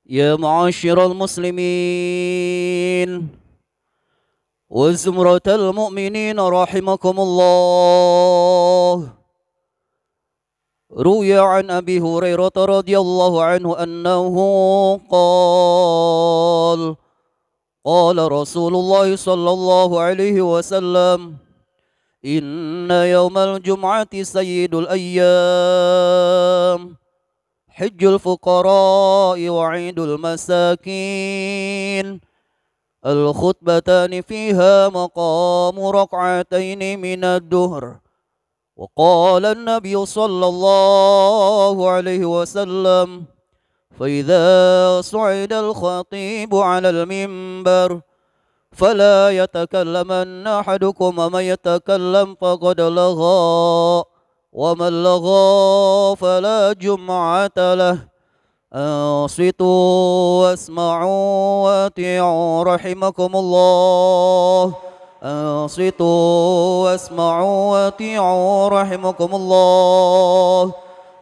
يا معاشر المسلمين وزمرة المؤمنين رحمكم الله. روي عن أبي هريرة رضي الله عنه أنه قال قال رسول الله صلى الله عليه وسلم: إن يوم الجمعة سيد الأيام، حج الفقراء وعيد المساكين، الخطبتان فيها مقام ركعتين من الدهر. وقال النبي صلى الله عليه وسلم: فإذا صعد الخطيب على المنبر فلا يتكلمن أحدكم، ومن يتكلم فقد لغى، ومن لغى فلا جمعة له. أنصتوا واسمعوا وأطيعوا رحمكم الله. أنصتوا واسمعوا وأطيعوا رحمكم الله.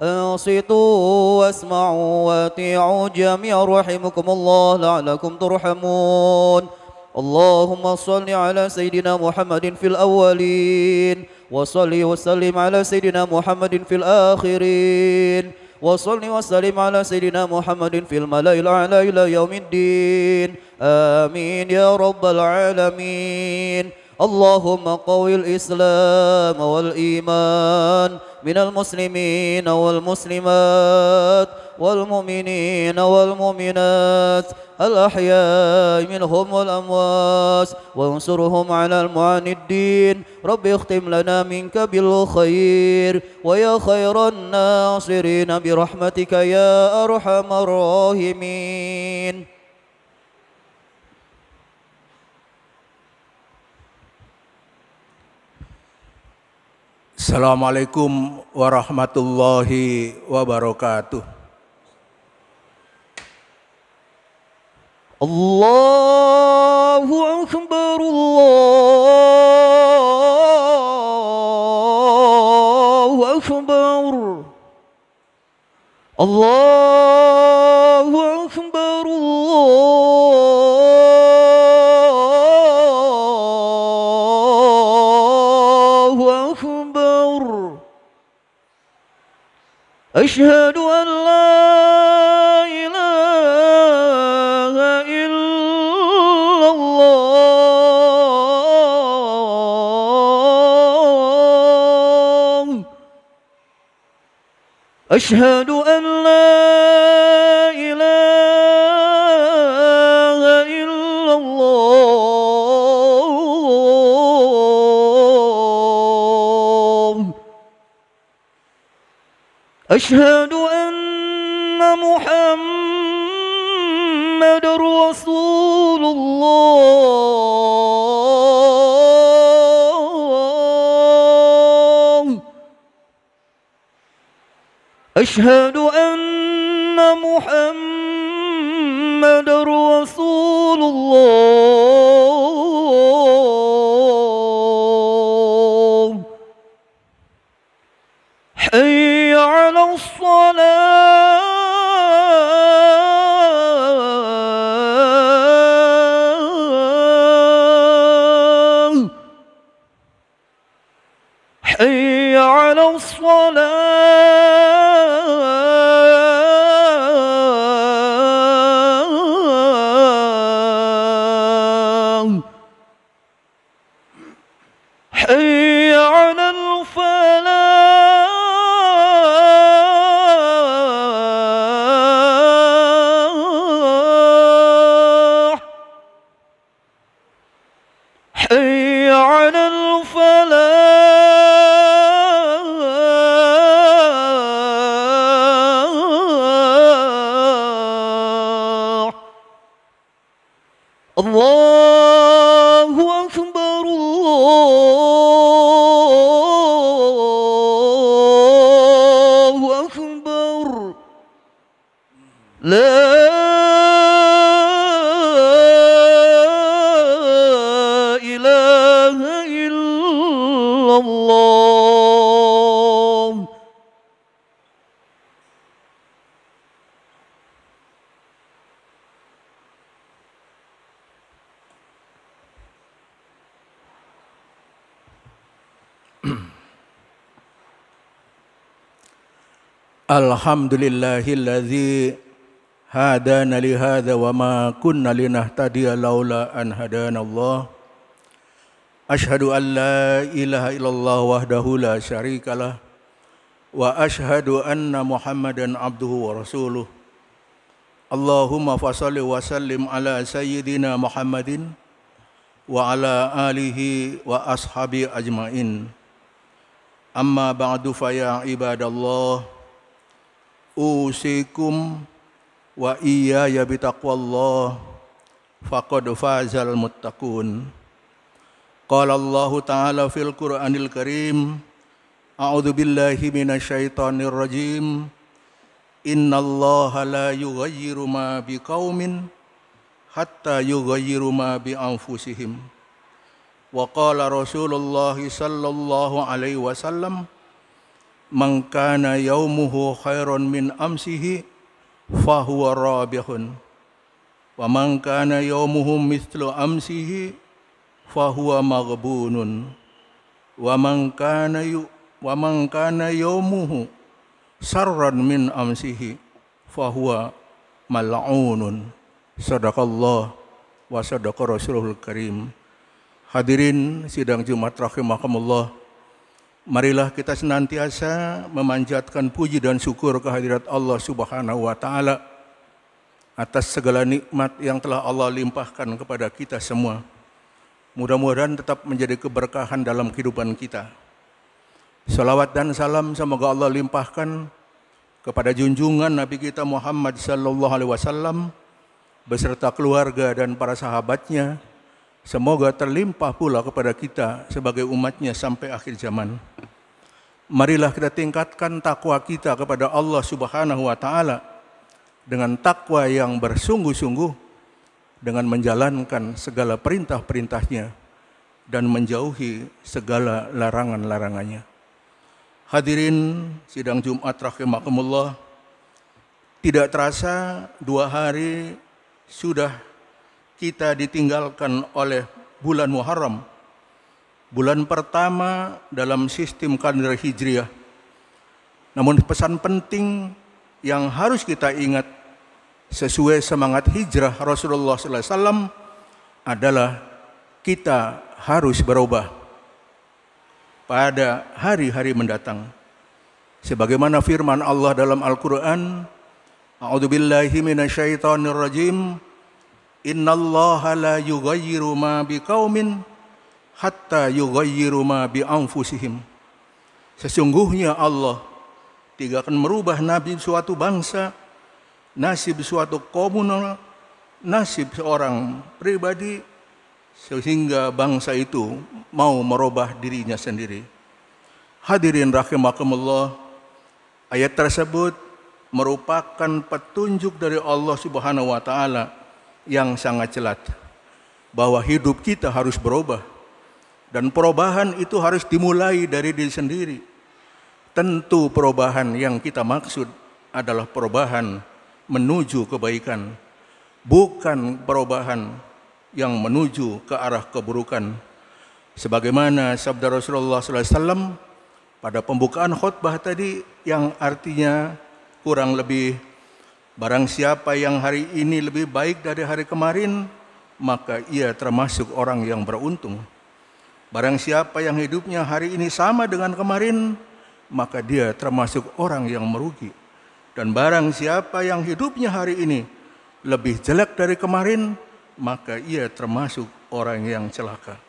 أنصتوا واسمعوا وأطيعوا جميعا رحمكم الله لعلكم ترحمون. اللهم صل على سيدنا محمد في الأولين، وصل وسلم على سيدنا محمد في الآخرين، وصل وسلم على سيدنا محمد في الملأ الأعلى إلى يوم الدين. آمين يا رب العالمين. اللهم قوي الإسلام والإيمان من المسلمين والمسلمات والمؤمنين والمؤمنات الأحياء منهم والأموات، وانصرهم على المعاندين. رب اختم لنا منك بالخير، ويا خير الناصرين برحمتك يا أرحم الراحمين. Assalamualaikum warahmatullahi wabarakatuh. Allahu Akbar, Allahu Akbar, Allahu Akbar, Allahu Akbar. Asyhadu an la ilaha illallah. Asyhadu an la ilaha illallah. Asyhadu anna Muhammadar Rasulullah. Asyhadu anna Muhammadar Rasulullah. Hayya 'alas salah. Hayya 'alas salah. Hayya 'alal falah. Hayya 'alal falah. Allahu Akbar, Allahu Akbar. La ilaha illallah. Alhamdulillahilladzi hadana li hadza wa ma kunna linahtadiya laula an hadanallah. Asyhadu an la ilaha illallah wahdahu la syarikalah wa asyhadu anna Muhammadan abduhu wa rasuluh. Allahumma fashalli wa sallim ala sayyidina Muhammadin wa ala alihi wa ashabi ajmain. Amma ba'du fa ya ibadallah, usikum wa iyaya bitaqwallah faqad fazal muttaqun. Qala Allah Ta'ala fil Qur'anil Karim, a'udzu billahi minasyaitonir rajim. Innallaha la yughayyiru ma biqaumin hatta yughayyiru ma bi anfusihim. Wa qala Rasulullah sallallahu alaihi wasallam, man kana yaumuhu khairan min amsihi fahuwa rabihun wa man kana yaumuhu mithlu amsihi fahuwa maghbunun wa man kana yaumuhu sarran min amsihi fahuwa mal'unun. Sadaqallah wa sadaqa Rasulul Karim. Hadirin sidang Jumat rahimakumullah, marilah kita senantiasa memanjatkan puji dan syukur kehadirat Allah Subhanahu wa Ta'ala atas segala nikmat yang telah Allah limpahkan kepada kita semua. Mudah-mudahan tetap menjadi keberkahan dalam kehidupan kita. Salawat dan salam semoga Allah limpahkan kepada junjungan Nabi kita Muhammad sallallahu alaihi wasallam beserta keluarga dan para sahabatnya. Semoga terlimpah pula kepada kita sebagai umatnya sampai akhir zaman. Marilah kita tingkatkan takwa kita kepada Allah Subhanahu wa Ta'ala dengan takwa yang bersungguh-sungguh, dengan menjalankan segala perintah-perintahnya dan menjauhi segala larangan-larangannya. Hadirin sidang Jumat rahimakumullah, tidak terasa 2 hari sudah kita ditinggalkan oleh bulan Muharram, bulan pertama dalam sistem kalender Hijriah. Namun pesan penting yang harus kita ingat sesuai semangat hijrah Rasulullah SAW adalah kita harus berubah pada hari-hari mendatang. Sebagaimana firman Allah dalam Al-Quran, a'udzu billahi minasyaitonir rajim, innallaha la yughayyiru ma biqaumin hatta yughayyiru ma bi anfusihim. Sesungguhnya Allah tidak akan merubah nasib suatu bangsa, nasib suatu komunal, nasib seorang pribadi sehingga bangsa itu mau merubah dirinya sendiri. Hadirin rahimakumullah, ayat tersebut merupakan petunjuk dari Allah Subhanahu wa Ta'ala yang sangat jelas bahwa hidup kita harus berubah, dan perubahan itu harus dimulai dari diri sendiri. Tentu perubahan yang kita maksud adalah perubahan menuju kebaikan, bukan perubahan yang menuju ke arah keburukan. Sebagaimana sabda Rasulullah SAW pada pembukaan khutbah tadi, yang artinya kurang lebih, barang siapa yang hari ini lebih baik dari hari kemarin, maka ia termasuk orang yang beruntung. Barang siapa yang hidupnya hari ini sama dengan kemarin, maka dia termasuk orang yang merugi. Dan barang siapa yang hidupnya hari ini lebih jelek dari kemarin, maka ia termasuk orang yang celaka.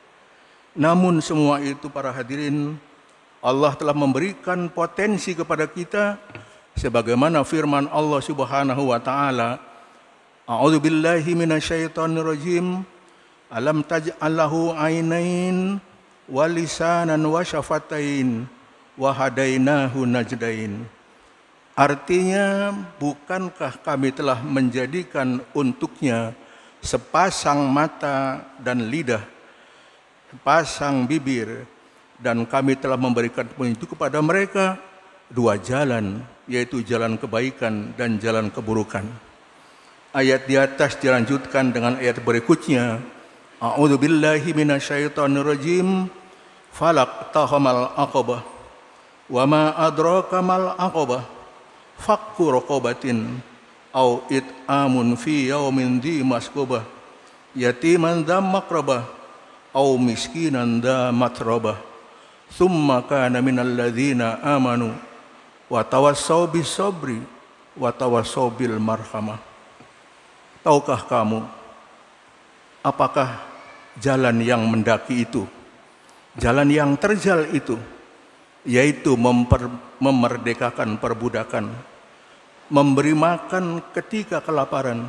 Namun semua itu para hadirin, Allah telah memberikan potensi kepada kita sebagaimana firman Allah Subhanahu wa Ta'ala, a'udzu billahi minasyaitonir rajim, alam taj'al lahu ainain wa lisanan wa syafatain wa hadainahu najdain. Artinya, bukankah kami telah menjadikan untuknya sepasang mata dan lidah, sepasang bibir, dan kami telah memberikan petunjuk kepada mereka 2 jalan, yaitu jalan kebaikan dan jalan keburukan. Ayat di atas dilanjutkan dengan ayat berikutnya, a'udzu billahi minasyaitonir rajim, falaq tahamal aqabah wa ma adraka mal aqabah fakku raqabatin au it'amun fi yaumin dhi masqabah yatiman dha maqrabah au miskinan dha matrabah thumma kana minal ladzina amanu wa tawassaw bis sabri wa tawassaw bil marhamah. Tahukah kamu apakah jalan yang mendaki itu, jalan yang terjal itu, yaitu memerdekakan perbudakan, memberi makan ketika kelaparan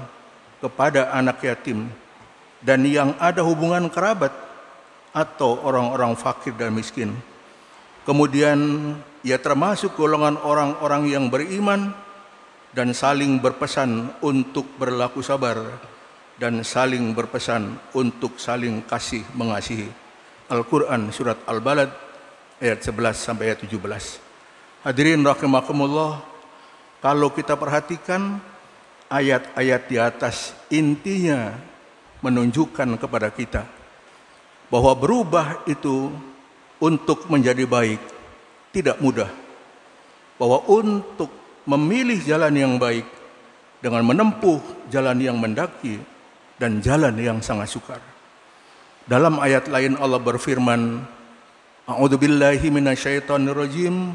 kepada anak yatim, dan yang ada hubungan kerabat atau orang-orang fakir dan miskin. Kemudian ia termasuk golongan orang-orang yang beriman dan saling berpesan untuk berlaku sabar dan saling berpesan untuk saling kasih mengasihi. Al-Quran Surat Al-Balad ayat 11 sampai ayat 17. Hadirin rahimakumullah, kalau kita perhatikan ayat-ayat di atas intinya menunjukkan kepada kita bahwa berubah itu untuk menjadi baik tidak mudah. Bahwa untuk memilih jalan yang baik dengan menempuh jalan yang mendaki dan jalan yang sangat sukar. Dalam ayat lain Allah berfirman, A'udzubillahi minasyaitonirrajim,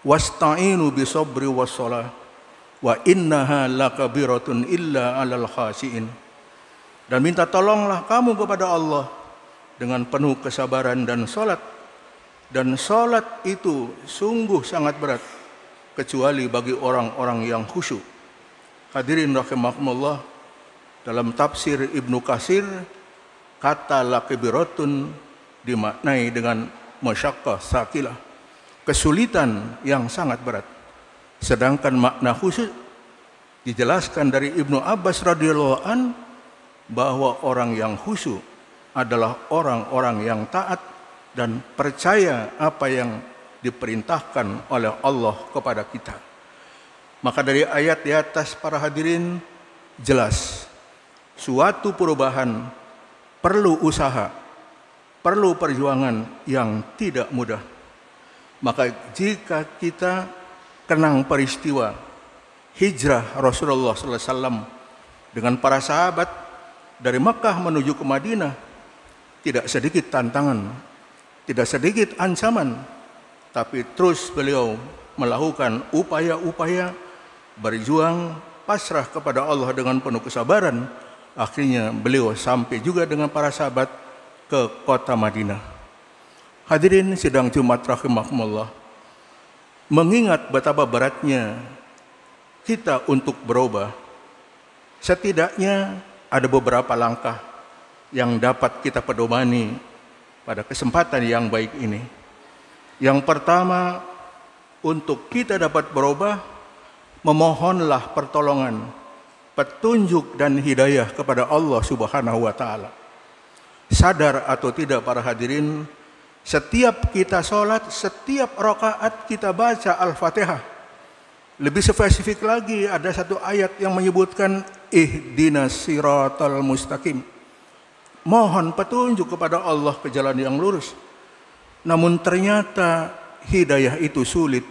wasta'inu bisabri wassalah wa innaha lakabiratun illa 'alal khashiin. Dan minta tolonglah kamu kepada Allah dengan penuh kesabaran dan salat. Dan salat itu sungguh sangat berat kecuali bagi orang-orang yang khusyuk. Hadirin rahimakumullah, dalam tafsir Ibnu Katsir kata lakabiratun dimaknai dengan masyaqqah saqilah, kesulitan yang sangat berat. Sedangkan makna khusyuk dijelaskan dari Ibnu Abbas radhiyallahu an bahwa orang yang khusyuk adalah orang-orang yang taat dan percaya apa yang diperintahkan oleh Allah kepada kita. Maka dari ayat di atas para hadirin jelas suatu perubahan perlu usaha, perlu perjuangan yang tidak mudah. Maka jika kita kenang peristiwa hijrah Rasulullah SAW dengan para sahabat dari Makkah menuju ke Madinah, tidak sedikit tantangan, tidak sedikit ancaman, tapi terus beliau melakukan upaya-upaya berjuang pasrah kepada Allah dengan penuh kesabaran. Akhirnya beliau sampai juga dengan para sahabat ke kota Madinah. Hadirin sidang Jumat rahimakumullah, mengingat betapa beratnya kita untuk berubah, setidaknya ada beberapa langkah yang dapat kita pedomani pada kesempatan yang baik ini. Yang pertama, untuk kita dapat berubah, memohonlah pertolongan, petunjuk dan hidayah kepada Allah Subhanahu wa taala. Sadar atau tidak para hadirin, setiap kita sholat, setiap rakaat kita baca Al-Fatihah. Lebih spesifik lagi, ada satu ayat yang menyebutkan ihdinas siratal mustaqim. Mohon petunjuk kepada Allah ke jalan yang lurus. Namun ternyata hidayah itu sulit.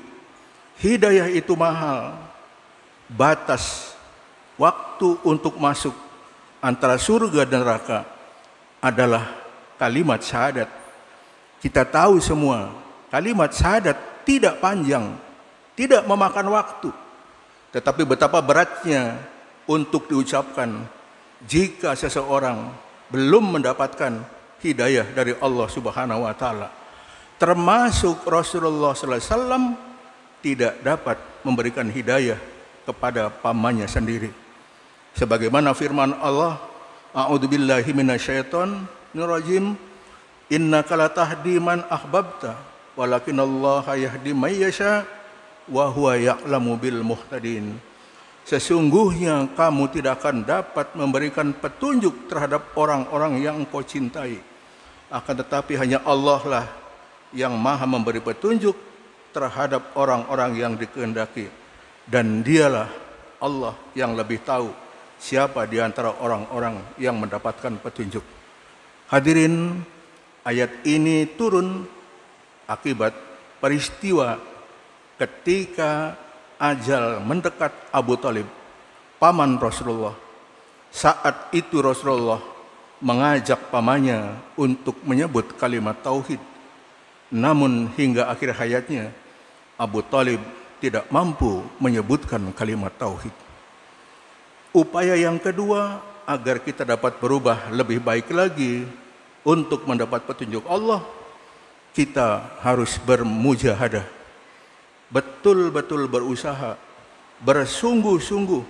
Hidayah itu mahal. Batas waktu untuk masuk antara surga dan neraka adalah kalimat syahadat. Kita tahu semua, kalimat syahadat tidak panjang, tidak memakan waktu. Tetapi betapa beratnya untuk diucapkan jika seseorang belum mendapatkan hidayah dari Allah Subhanahu wa taala. Termasuk Rasulullah sallallahu alaihi wasallam tidak dapat memberikan hidayah kepada pamannya sendiri. Sebagaimana firman Allah, A'udzubillahi minasyaitonirrajim, innaka latahdi man ahbabta walakinallaha yahdi may yasha wa huwa ya'lamu bil muhtadin. Sesungguhnya kamu tidak akan dapat memberikan petunjuk terhadap orang-orang yang engkau cintai. Akan tetapi hanya Allah lah yang maha memberi petunjuk terhadap orang-orang yang dikehendaki. Dan dialah Allah yang lebih tahu siapa di antara orang-orang yang mendapatkan petunjuk. Hadirin, ayat ini turun akibat peristiwa ketika ajal mendekat Abu Thalib, paman Rasulullah. Saat itu Rasulullah mengajak pamannya untuk menyebut kalimat tauhid. Namun hingga akhir hayatnya Abu Thalib tidak mampu menyebutkan kalimat tauhid. Upaya yang kedua agar kita dapat berubah lebih baik lagi untuk mendapat petunjuk Allah, kita harus bermujahadah, betul-betul berusaha, bersungguh-sungguh,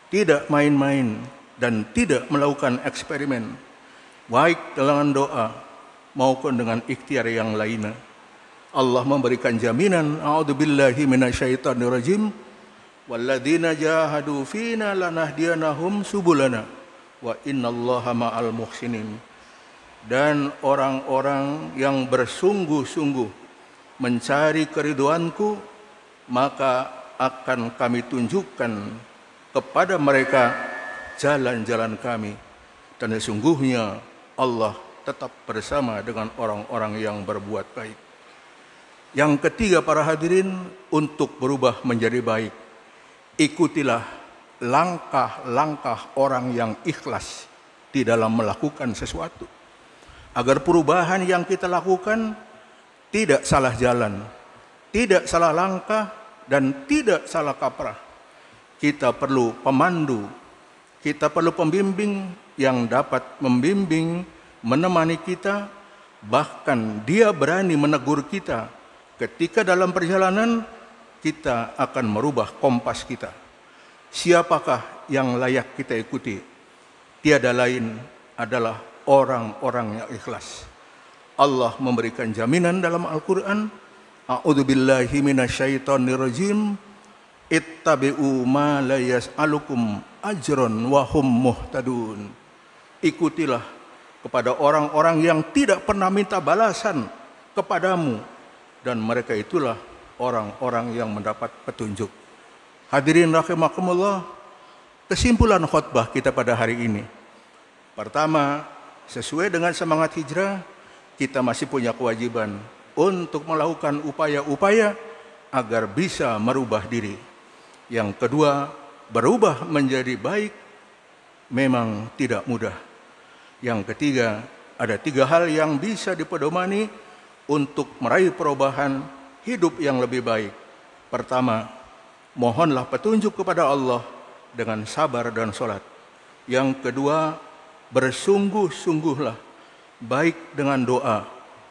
tidak main-main dan tidak melakukan eksperimen, baik dengan doa maupun dengan ikhtiar yang lainnya. Allah memberikan jaminan, a'udzubillahi minasyaitonirrajim, walladzina jahadu fina lanahdiyanahum subulana wa innallaha ma'al muhsinin. Dan orang-orang yang bersungguh-sungguh mencari keriduanku, maka akan kami tunjukkan kepada mereka jalan-jalan kami. Dan sesungguhnya Allah tetap bersama dengan orang-orang yang berbuat baik. Yang ketiga para hadirin, untuk berubah menjadi baik, ikutilah langkah-langkah orang yang ikhlas di dalam melakukan sesuatu. Agar perubahan yang kita lakukan tidak salah jalan, tidak salah langkah, dan tidak salah kaprah. Kita perlu pemandu, kita perlu pembimbing yang dapat membimbing, menemani kita, bahkan dia berani menegur kita ketika dalam perjalanan kita akan merubah kompas kita. Siapakah yang layak kita ikuti? Tiada lain adalah orang-orang yang ikhlas. Allah memberikan jaminan dalam Al-Quran, a'udzubillahi minasyaitonirrajim, ittabi'u ma la yas'alukum ajron wa hum muhtadun. Ikutilah kepada orang-orang yang tidak pernah minta balasan kepadamu, dan mereka itulah orang-orang yang mendapat petunjuk. Hadirin rahimakumullah, kesimpulan khutbah kita pada hari ini. Pertama, sesuai dengan semangat hijrah, kita masih punya kewajiban untuk melakukan upaya-upaya agar bisa merubah diri. Yang kedua, berubah menjadi baik memang tidak mudah. Yang ketiga, ada 3 hal yang bisa dipedomani untuk meraih perubahan hidup yang lebih baik. Pertama, mohonlah petunjuk kepada Allah dengan sabar dan sholat. Yang kedua, bersungguh-sungguhlah, baik dengan doa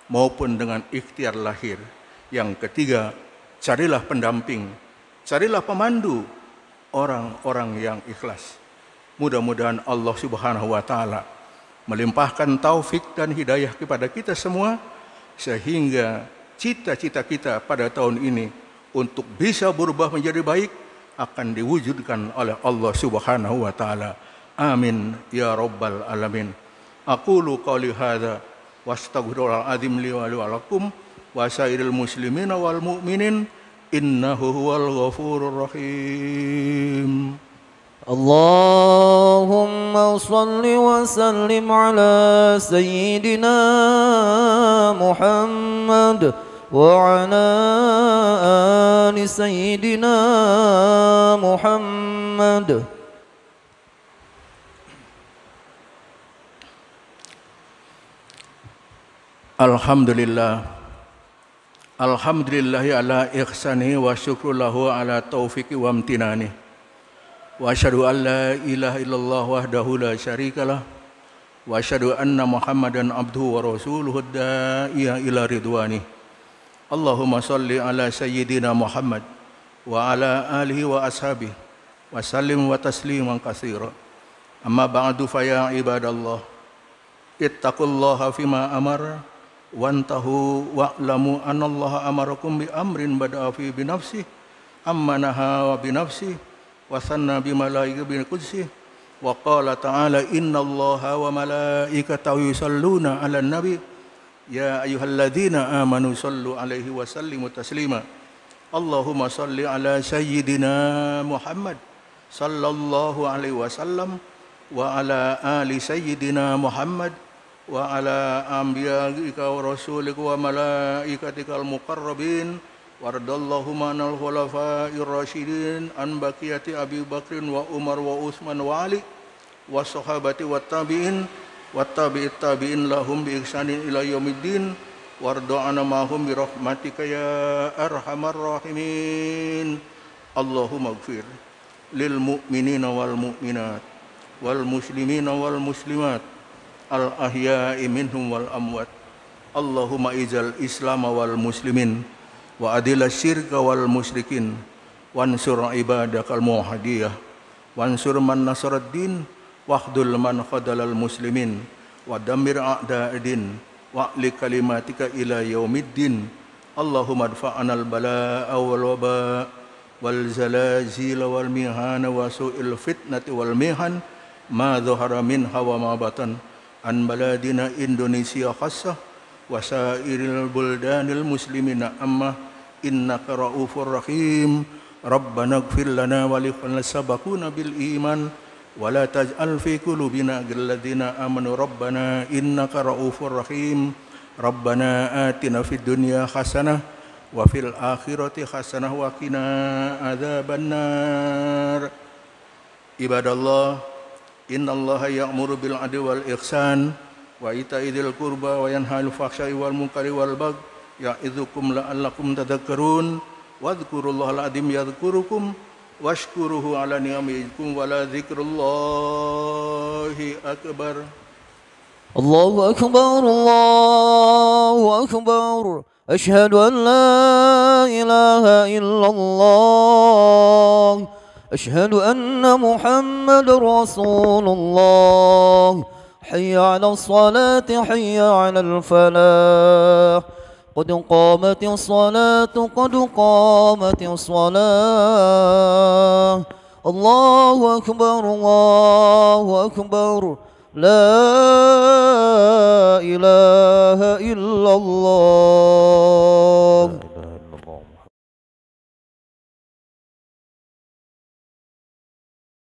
maupun dengan ikhtiar lahir. Yang ketiga, carilah pendamping, carilah pemandu, orang-orang yang ikhlas. Mudah-mudahan Allah Subhanahu wa Ta'ala melimpahkan taufik dan hidayah kepada kita semua, sehingga cita-cita kita pada tahun ini untuk bisa berubah menjadi baik akan diwujudkan oleh Allah Subhanahu wa Ta'ala. Amin ya rabbal alamin. Aqulu qawli hadza wastaghfirullahal azim li wa lakum wa sairil muslimina wal mu'minin innahu huwal ghafurur rahim. Allahumma salli wa sallim ala sayyidina Muhammad wa ala ali sayyidina Muhammad. Alhamdulillah, alhamdulillahi ala ihsanihi wa syukru lahu ala taufiqi wa amtinani. Wa asyhadu an la ilaha illallah wahdahu la syarikalah wa asyhadu anna Muhammadan abduhu wa rasuluhu da'iya ila ridwani. Allahumma salli ala sayyidina Muhammad wa ala alihi wa ashabihi wa sallim wa tasliman katsira. Amma ba'du fa ya ibadallah, ittaqullaha fima amara wantahu wa'lamu anallaha amarakum bi amrin bada'a fi binafsihi amma naha wa binafsihi wa sanna bi malaikatihi bi qudsihi wa qala ta'ala innallaha wa malaikatahu yusalluna 'alan nabi ya ayyuhalladzina amanu sallu 'alaihi wa sallimu taslima. Allahumma salli 'ala sayyidina Muhammad sallallahu alaihi wasallam wa 'ala ali sayyidina Muhammad wa ala anbiya'ika wa rasulika wa malaikatikal muqarrabin Wardallahumma anal khulafa'ir rasyidin an baqiyati Abi Bakrin wa Umar wa Utsman wa Ali wa sahabati wat tabi'in wat tabi'it tabi'in lahum bi ihsanin ila yaumiddin warda'ana mahum bi rahmatika ya arhamar rahimin. Allahumma ighfir lil mu'minina wal mu'minat wal muslimina wal muslimat al ahya'i minhum wal amwat. Allahumma izal islam wal muslimin wa adila syirka wal musyrikin wansur ibadakal muwahhidiyah wansur man nasarad din wahdul man khadalal muslimin wa dammir a'da'id wa'li kalimatika ila yaumiddin. Allahumma adfa'anal balaa'a wal waba wal zalazil wal mihana wa su'il fitnati wal mihan ma dhahara minha wa ma batan an baladina Indonesia khassah wa sairil buldanil muslimina amma innaka raufur rahim. Rabbana ighfir lana wa li ikhwanina sabaquna bil iman wa la taj'al fi qulubina ghillan ladzina amanu rabbana innaka raufur rahim. Rabbana atina fid dunya hasanah wa fil akhirati hasanah wa qina adzabannar. Ibadallah, innallaha ya'muru bil 'adli wal ihsan wa ita'i dzil qurba wa yanha 'anil fahsya'i wal munkari wal baghi ya'idzukum la'allakum tadhakkarun. Wadhkurullahal 'azim yadhkurukum washkuruhu 'ala ni'amikum wa la dzikrullahi akbar. Allahu akbar, Allahu akbar. Asyhadu an la ilaha illallah. Asyhadu anna Muhammadar Rasulullah. Hayya 'alas salati, hayya 'alal falah. Qad qamatis salatu, qad qamatis salah. Allahu akbar, Allahu akbar. La